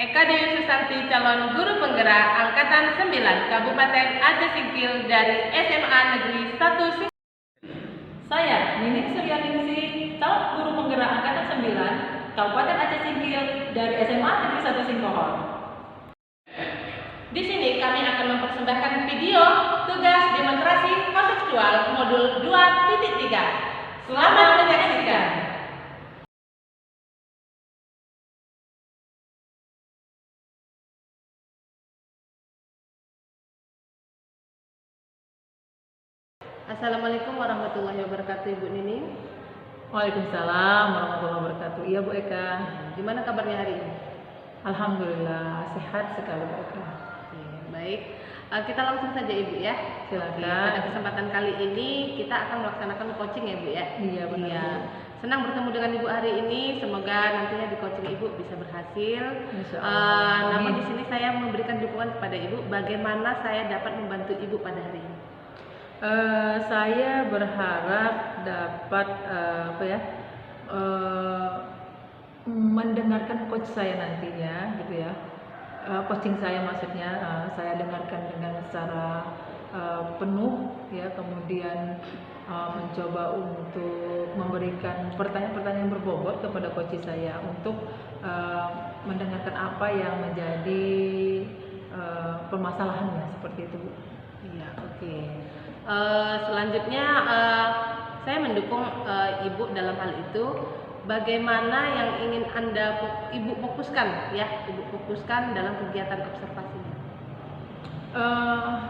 Eka Dewi Susanti, calon guru penggerak Angkatan 9 Kabupaten Aceh Singkil dari SMA Negeri 1 Singkil. Saya, Nining Suryaningsih, calon guru penggerak Angkatan 9 Kabupaten Aceh Singkil dari SMA Negeri 1 Singkohor. Di sini kami akan mempersembahkan video tugas demonstrasi kontekstual modul 2.3. Selamat menyaksikan. Assalamualaikum warahmatullahi wabarakatuh, Ibu Nining. Waalaikumsalam warahmatullahi wabarakatuh. Iya Bu Eka. Gimana kabarnya hari ini? Alhamdulillah sehat sekali Bu Eka. Oke, baik. Kita langsung saja Ibu ya. Silakan. Oke, pada kesempatan kali ini kita akan melaksanakan coaching ya Bu ya. Iya benar. Iya. Senang bertemu dengan Ibu hari ini. Semoga nantinya di coaching Ibu bisa berhasil. Namun di sini saya memberikan dukungan kepada Ibu. Bagaimana saya dapat membantu Ibu pada hari ini? Saya berharap dapat mendengarkan coach saya nantinya, gitu ya. Coaching saya maksudnya, saya dengarkan dengan secara penuh, ya. Kemudian mencoba untuk memberikan pertanyaan-pertanyaan berbobot kepada coach saya untuk mendengarkan apa yang menjadi permasalahannya, seperti itu Bu. Iya, oke. Selanjutnya saya mendukung Ibu dalam hal itu. Bagaimana yang ingin Ibu fokuskan ya, Ibu fokuskan dalam kegiatan observasinya?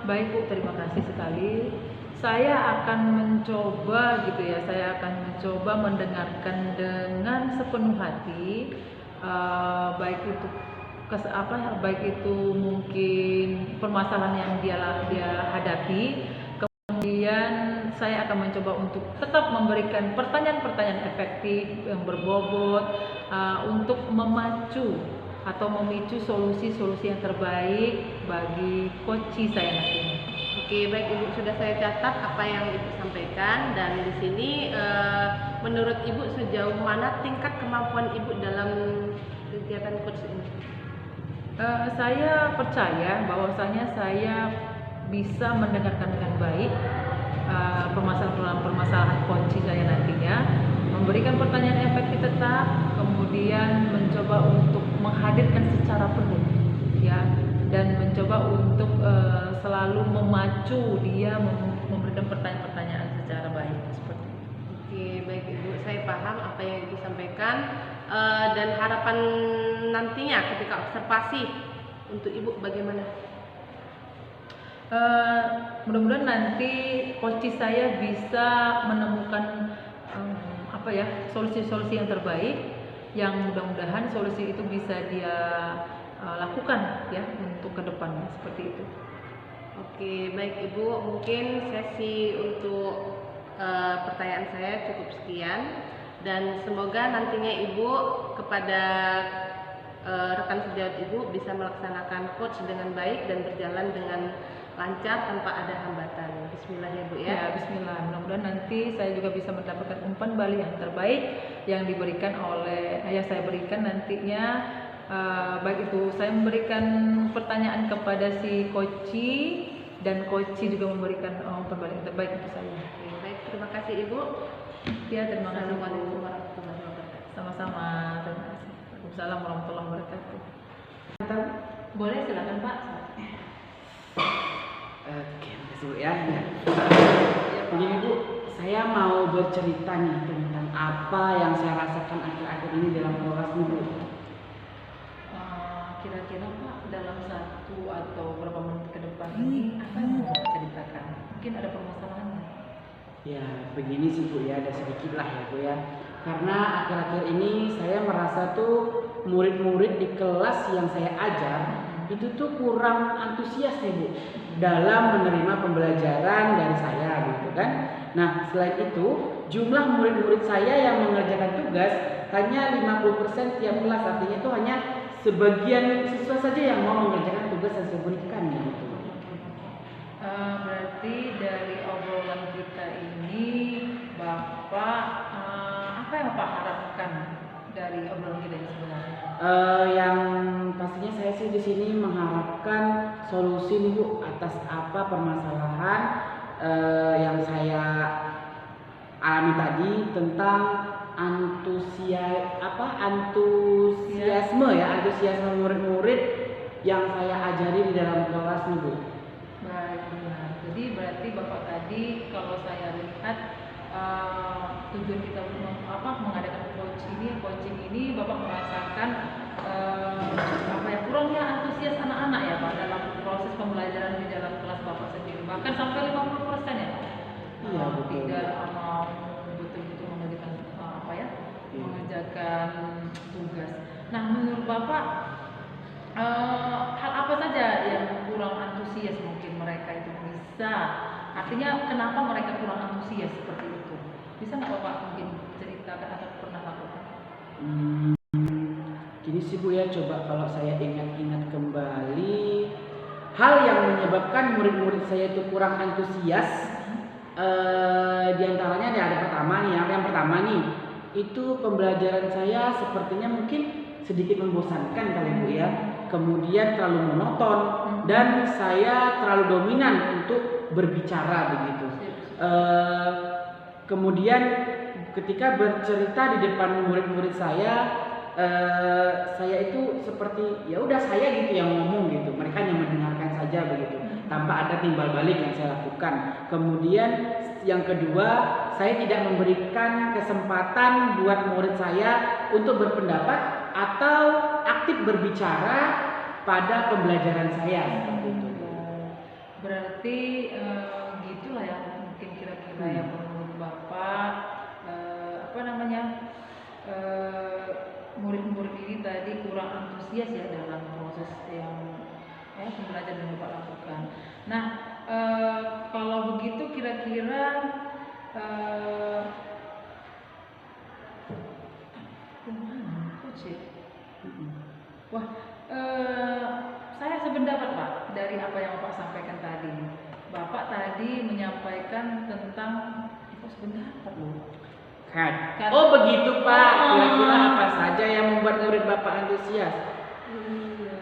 Baik Bu, terima kasih sekali. Saya akan mencoba gitu ya, saya akan mencoba mendengarkan dengan sepenuh hati, baik itu mungkin permasalahan yang dia hadapi. Kemudian saya akan mencoba untuk tetap memberikan pertanyaan-pertanyaan efektif yang berbobot untuk memacu atau memicu solusi-solusi yang terbaik bagi coach saya nantinya. Oke, baik Ibu, sudah saya catat apa yang Ibu sampaikan, dan di sini menurut Ibu sejauh mana tingkat kemampuan Ibu dalam kegiatan coach ini? Saya percaya bahwasanya saya bisa mendengarkan dengan baik permasalahan kunci saya nantinya, memberikan pertanyaan efektif tetap, kemudian mencoba untuk menghadirkan secara penuh, ya, dan mencoba untuk selalu memacu dia memberikan pertanyaan-pertanyaan secara baik seperti itu. Oke, baik Ibu, saya paham apa yang Ibu sampaikan, dan harapan nantinya ketika observasi untuk Ibu bagaimana? Mudah-mudahan nanti coach saya bisa menemukan solusi-solusi yang terbaik, yang mudah-mudahan solusi itu bisa dia lakukan ya untuk kedepannya, seperti itu. Oke, baik Ibu, mungkin sesi untuk pertanyaan saya cukup sekian, dan semoga nantinya Ibu kepada rekan sejawat Ibu bisa melaksanakan coach dengan baik dan berjalan dengan lancar tanpa ada hambatan. Bismillah ya Bu ya. Ya, bismillah. Mudah-mudahan nanti saya juga bisa mendapatkan umpan balik yang terbaik yang diberikan oleh saya berikan nantinya. Baik itu saya memberikan pertanyaan kepada si coach dan coach juga memberikan umpan balik yang terbaik untuk saya. Oke, baik, terima kasih Ibu. Ya, terima kasih. Assalamualaikum warahmatullahi wabarakatuh. Sama-sama. Terima kasih. Waalaikumsalam warahmatullahi wabarakatuh. Boleh, silakan Pak. Oke, makasih Bu ya. Begini Bu, saya mau bercerita nih tentang apa yang saya rasakan akhir-akhir ini dalam proses Bu. Kira-kira Pak, dalam 1 atau berapa menit ke depan ini apa yang mau Bapak ceritakan? Mungkin ada permasalahannya. Ya, begini sih Bu ya, ada sedikit lah ya Bu ya. Karena akhir-akhir ini saya merasa tuh murid-murid di kelas yang saya ajar itu tuh kurang antusias nih Bu dalam menerima pembelajaran dari saya gitu kan. Nah, selain itu jumlah murid-murid saya yang mengerjakan tugas hanya 50% tiap kelas, artinya itu hanya sebagian siswa saja yang mau mengerjakan tugas yang saya berikan gitu. Berarti dari obrolan kita ini Bapak apa yang Bapak harapkan dari obrolan kita ini sebenarnya? Yang pastinya saya sih di sini mengharapkan solusi nih Bu atas apa permasalahan yang saya alami tadi tentang antusiasme murid-murid yang saya ajari di dalam kelas nih Bu. Baik, benar. Jadi berarti Bapak tadi kalau saya lihat tujuan kita mengadakan coaching ini Bapak merasakan kurangnya antusias anak-anak ya Pak dalam proses pembelajaran di dalam kelas Bapak sendiri, bahkan sampai 50% ya Pak. Iya, betul. Tidak betul-betul mengerjakan mengerjakan tugas. Nah, menurut Bapak hal apa saja yang kurang antusias mungkin mereka itu bisa? Artinya kenapa mereka kurang antusias seperti itu? Bisa nggak Bapak mungkin ceritakan atau pernah lakukan? Gini sih Bu ya, coba kalau saya ingat-ingat kembali hal yang menyebabkan murid-murid saya itu kurang antusias, di antaranya ada pertama nih, yang pertama nih itu pembelajaran saya sepertinya mungkin sedikit membosankan kali Bu ya, kemudian terlalu monoton dan saya terlalu dominan untuk berbicara begitu. Kemudian ketika bercerita di depan murid-murid saya itu seperti ya udah saya gitu yang ngomong gitu, mereka hanya mendengarkan saja begitu tanpa ada timbal balik yang saya lakukan. Kemudian yang kedua, saya tidak memberikan kesempatan buat murid saya untuk berpendapat atau aktif berbicara pada pembelajaran saya seperti itu. Berarti gitulah ya mungkin kira-kira yang menurut Bapak murid-murid ini tadi kurang antusias ya dalam proses yang pembelajaran yang Bapak lakukan. Nah, kalau begitu kira-kira wah, saya sependapat Pak dari apa yang Bapak sampaikan tadi. Bapak tadi menyampaikan tentang sependapat loh. Oh begitu Pak, kira-kira apa saja yang membuat murid Bapak antusias? Iya.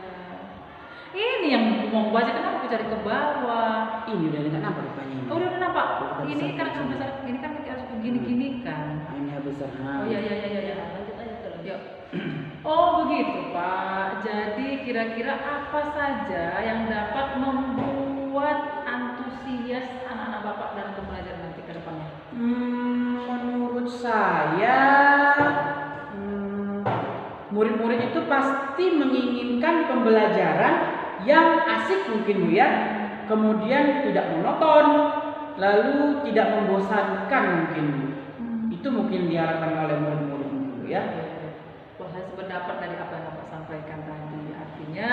Ini yang mau baca, kenapa aku cari ke bawah? Ini udah dengan apa rupanya ini? Oh udah nampak. Ini besar, kan besar. besar, ini kan harus begini-gini kan. Ini besar. Oh iya. Lanjut aja terus. Yuk. Oh begitu Pak. Jadi kira-kira apa saja yang dapat membuat antusias anak-anak Bapak dalam pembelajaran nanti ke depannya? Menurut saya murid-murid itu pasti menginginkan pembelajaran yang asik mungkin Bu ya, kemudian tidak monoton, lalu tidak membosankan mungkin Bu. Itu mungkin diharapkan oleh murid-murid Bu ya. Wah, saya sependapat dari apa yang Bapak sampaikan tadi. Artinya,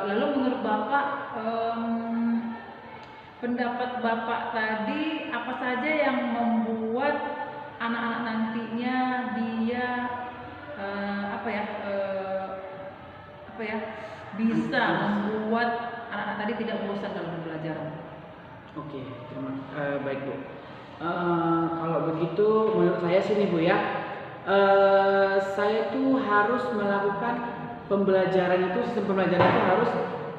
lalu menurut Bapak, pendapat Bapak tadi apa saja yang membuat anak-anak nantinya dia bisa membuat anak-anak tadi tidak bosan dalam pembelajaran? Oke, baik Bu. Kalau begitu menurut saya sih nih Bu ya, saya tuh harus melakukan pembelajaran itu, sistem pembelajaran itu harus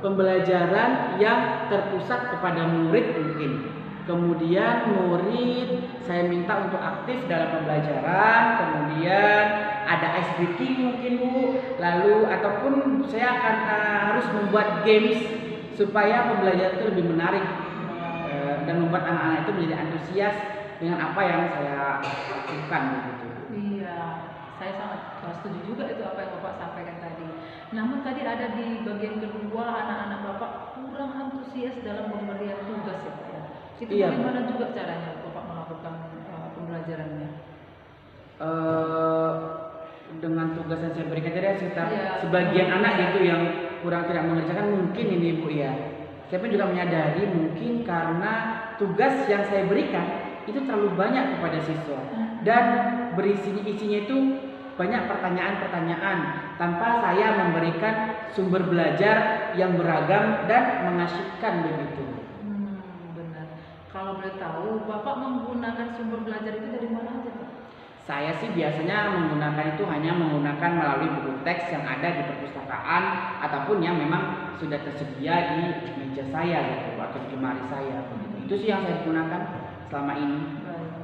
pembelajaran yang terpusat kepada murid mungkin. Kemudian murid saya minta untuk aktif dalam pembelajaran, kemudian ada ice breaking mungkin Bu, lalu ataupun saya akan harus membuat games supaya pembelajaran itu lebih menarik dan membuat anak-anak itu menjadi antusias dengan apa yang saya lakukan begitu. Iya, saya sangat setuju juga itu apa yang Bapak sampaikan tadi. Namun tadi ada di bagian kedua anak-anak Bapak kurang antusias dalam pemberian tugas ya Pak ya. Itu bagaimana juga caranya Bapak melakukan pembelajarannya? Dengan tugas yang saya berikan tadi sekitar sebagian anak gitu yang kurang tidak mengerjakan mungkin ini Bu ya. Saya pun juga menyadari mungkin karena tugas yang saya berikan itu terlalu banyak kepada siswa dan isinya itu banyak pertanyaan-pertanyaan tanpa saya memberikan sumber belajar yang beragam dan mengasyikkan begitu. Benar. Kalau boleh tahu, Bapak menggunakan sumber belajar itu dari mana aja Pak? Saya sih biasanya menggunakan itu hanya menggunakan melalui buku teks yang ada di perpustakaan ataupun yang memang sudah tersedia di meja saya gitu atau di lemari saya begitu. Itu sih yang saya gunakan selama ini.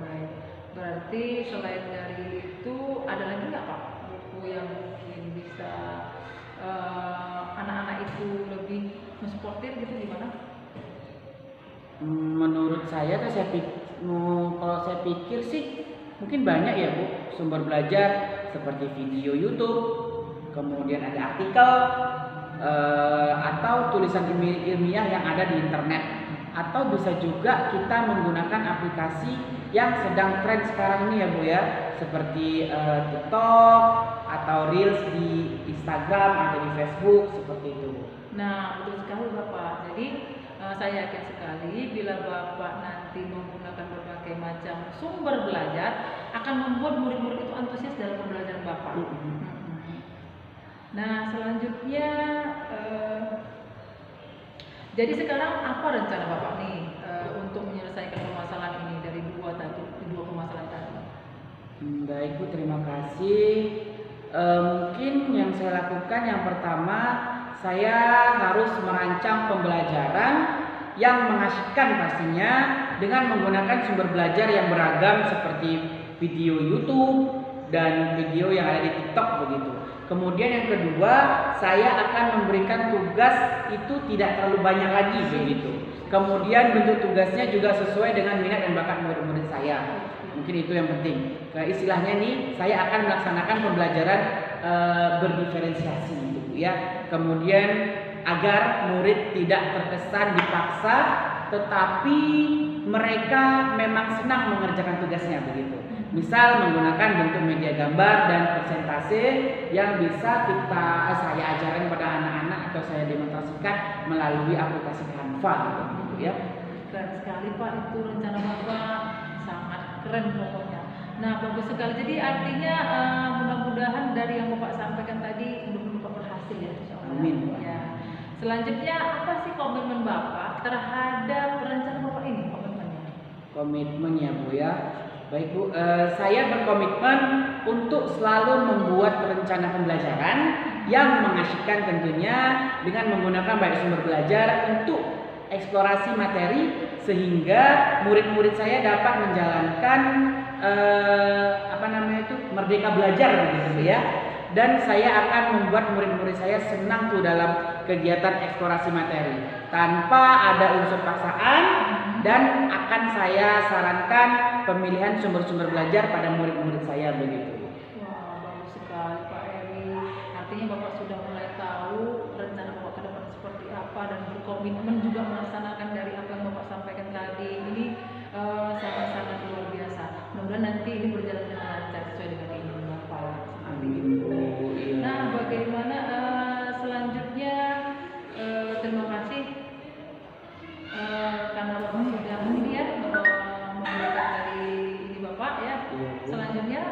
Baik. Berarti selain dari itu ada lagi nggak Pak buku yang mungkin bisa anak-anak itu lebih mensuportir gitu gimana? Menurut saya tuh kalau saya pikir sih mungkin banyak ya Bu sumber belajar seperti video YouTube, kemudian ada artikel atau tulisan ilmiah yang ada di internet, atau bisa juga kita menggunakan aplikasi yang sedang tren sekarang ini ya Bu ya, seperti TikTok atau Reels di Instagram atau di Facebook seperti itu Bu. Nah, betul sekali Bapak. Jadi saya yakin sekali bila Bapak nanti menggunakan berbagai macam sumber belajar akan membuat murid-murid itu antusias dalam pembelajaran Bapak. Nah, selanjutnya jadi sekarang apa rencana Bapak nih untuk menyelesaikan permasalahan ini dari dua permasalahan tadi? Baik Bu, terima kasih. Mungkin yang saya lakukan yang pertama, saya harus merancang pembelajaran yang mengasyikkan pastinya dengan menggunakan sumber belajar yang beragam seperti video YouTube dan video yang ada di TikTok begitu. Kemudian yang kedua, saya akan memberikan tugas itu tidak terlalu banyak lagi begitu. Kemudian bentuk tugasnya juga sesuai dengan minat dan bakat murid-murid saya. Mungkin itu yang penting. Istilahnya nih, saya akan melaksanakan pembelajaran berdiferensiasi gitu ya. Kemudian agar murid tidak terkesan dipaksa, tetapi mereka memang senang mengerjakan tugasnya begitu. Misal menggunakan bentuk media gambar dan presentase yang bisa saya ajarkan pada anak-anak atau saya demonstrasikan melalui aplikasi Canva gitu ya. Keren sekali Pak, itu rencana Bapak sangat keren pokoknya. Nah, bagus sekali. Jadi artinya mudah-mudahan dari yang Bapak sampaikan tadi Bapak berhasil ya insyaallah. Amin. Ya. Selanjutnya apa sih komitmen Bapak terhadap rencana Bapak ini? Komitmen ya Bu ya. Baik Bu, saya berkomitmen untuk selalu membuat rencana pembelajaran yang mengasyikkan tentunya dengan menggunakan baik sumber belajar untuk eksplorasi materi sehingga murid-murid saya dapat menjalankan merdeka belajar gitu ya. Dan saya akan membuat murid-murid saya senang tuh dalam kegiatan eksplorasi materi tanpa ada unsur paksaan, dan akan saya sarankan pemilihan sumber-sumber belajar pada murid-murid saya begitu. Wah, bagus sekali Pak Eri. Artinya Bapak sudah mulai tahu rencana Bapak ke depan seperti apa dan berkomitmen juga melaksanakan dari apa yang Bapak sampaikan tadi. Ini sangat-sangat luar biasa. Mudah-mudahan nanti ini berjalan dengan lancar sesuai dengan keinginan Bapak. Amin. Nah, bagaimana selanjutnya? Terima kasih karena Bapak sudah ini ya memberikan dari ini Bapak ya. Selanjutnya,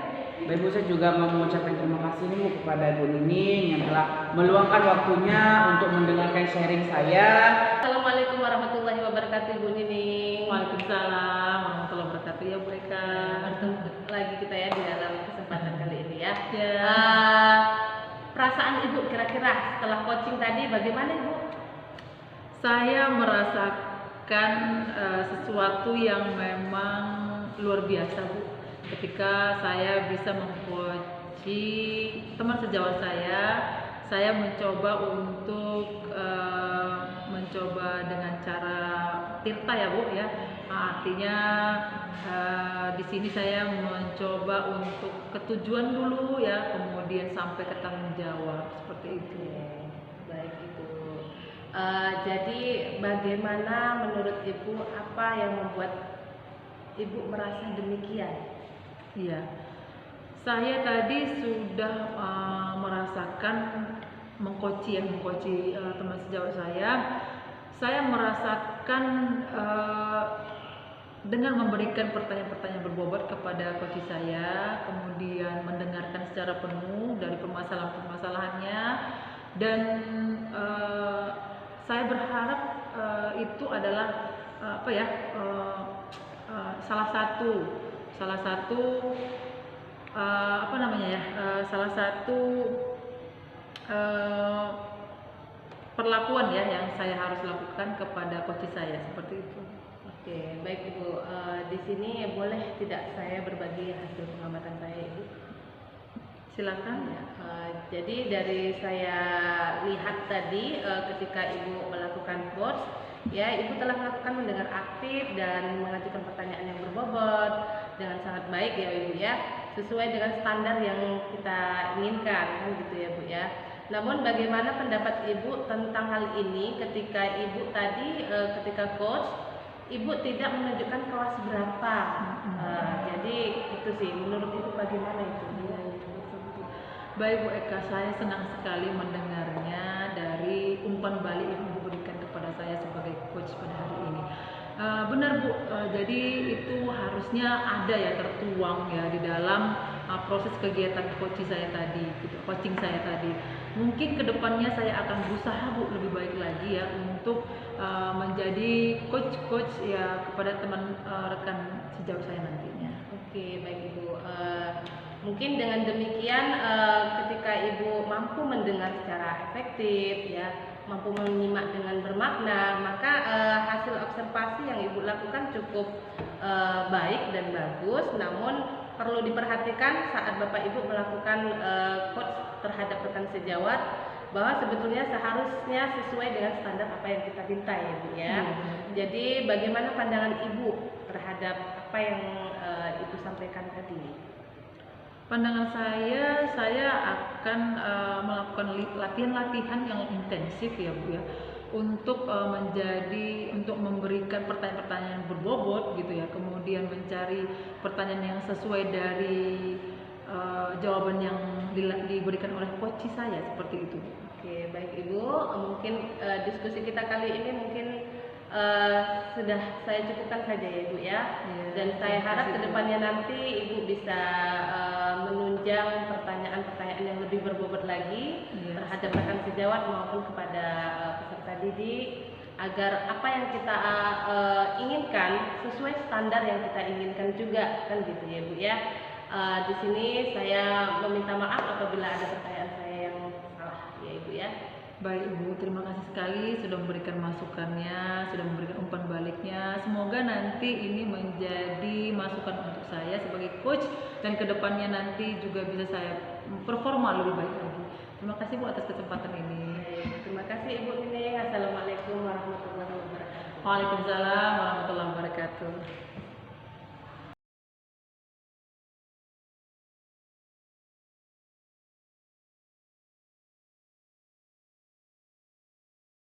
Baik Bu, saya juga mau mengucapkan terima kasih nih Bu kepada Bu Nining yang telah meluangkan waktunya untuk mendengarkan sharing saya. Assalamualaikum warahmatullahi wabarakatuh Bu Nining. Waalaikumsalam warahmatullahi wabarakatuh ya Bu Eka. Bertemu lagi kita ya di dalam kesempatan kali ini ya. Ya. Perasaan Ibu kira-kira setelah coaching tadi bagaimana Ibu? Saya merasakan sesuatu yang memang luar biasa Bu. Ketika saya bisa mengcoachi teman sejawat saya mencoba untuk mencoba dengan cara tirta ya Bu ya. Artinya di sini saya mencoba untuk ketujuan dulu ya, kemudian sampai ke tanggung jawab seperti itu. Baik Ibu. Jadi bagaimana menurut Ibu apa yang membuat Ibu merasa demikian? Iya, saya tadi sudah merasakan mengcoachi teman sejawat saya merasakan dengan memberikan pertanyaan-pertanyaan berbobot kepada coach saya, kemudian mendengarkan secara penuh dari permasalahan-permasalahannya, dan saya berharap itu adalah salah satu apa namanya ya, salah satu eh, perlakuan ya yang saya harus lakukan kepada coach saya seperti itu. Oke, baik Ibu. Di sini boleh tidak saya berbagi hasil pengamatan saya, Ibu? Silakan. Ya. Jadi dari saya lihat tadi ketika Ibu melakukan course, ya Ibu telah melakukan mendengar aktif dan mengajukan pertanyaan yang berbobot dengan sangat baik ya Ibu ya, sesuai dengan standar yang kita inginkan kan gitu ya Bu ya. Namun bagaimana pendapat Ibu tentang hal ini ketika Ibu tadi ketika course Ibu tidak menunjukkan kelas berapa? Jadi itu sih menurut Ibu bagaimana itu? Baik Bu Eka, saya senang sekali mendengarnya dari umpan balik yang Ibu berikan kepada saya sebagai coach pada hari ini. Benar Bu, jadi itu harusnya ada ya tertuang ya di dalam proses kegiatan coaching saya tadi, Mungkin kedepannya saya akan berusaha Bu lebih baik lagi ya untuk menjadi coach ya kepada teman rekan sejauh saya nantinya. Oke, baik Ibu. Mungkin dengan demikian ketika Ibu mampu mendengar secara efektif ya, mampu menyimak dengan bermakna, maka hasil observasi yang Ibu lakukan cukup baik dan bagus. Namun perlu diperhatikan saat Bapak Ibu melakukan coach terhadap rekan sejawat, bahwa sebetulnya seharusnya sesuai dengan standar apa yang kita minta ya Bu ya. Jadi bagaimana pandangan Ibu terhadap apa yang Ibu sampaikan tadi? Pandangan saya akan melakukan latihan-latihan yang intensif ya Bu ya, untuk memberikan pertanyaan-pertanyaan yang berbobot gitu ya, kemudian mencari pertanyaan yang sesuai dari jawaban yang diberikan oleh coach saya seperti itu. Oke, baik Ibu. Mungkin diskusi kita kali ini mungkin sudah saya cukupkan saja ya Ibu ya. Dan saya harap kedepannya nanti Ibu bisa menunjang pertanyaan-pertanyaan yang lebih berbobot lagi terhadap rekan sejawat maupun kepada peserta didik, agar apa yang kita inginkan sesuai standar yang kita inginkan juga kan gitu ya Bu ya. Di sini saya meminta maaf apabila ada pertanyaan saya yang salah ya Ibu ya. Baik Ibu, terima kasih sekali sudah memberikan masukannya, sudah memberikan umpan baliknya. Semoga nanti ini menjadi masukan untuk saya sebagai coach dan kedepannya nanti juga bisa saya performa lebih baik lagi. Terima kasih Bu atas kesempatan ini. Terima kasih Ibu Nining. Assalamualaikum warahmatullahi wabarakatuh. Waalaikumsalam warahmatullahi wabarakatuh.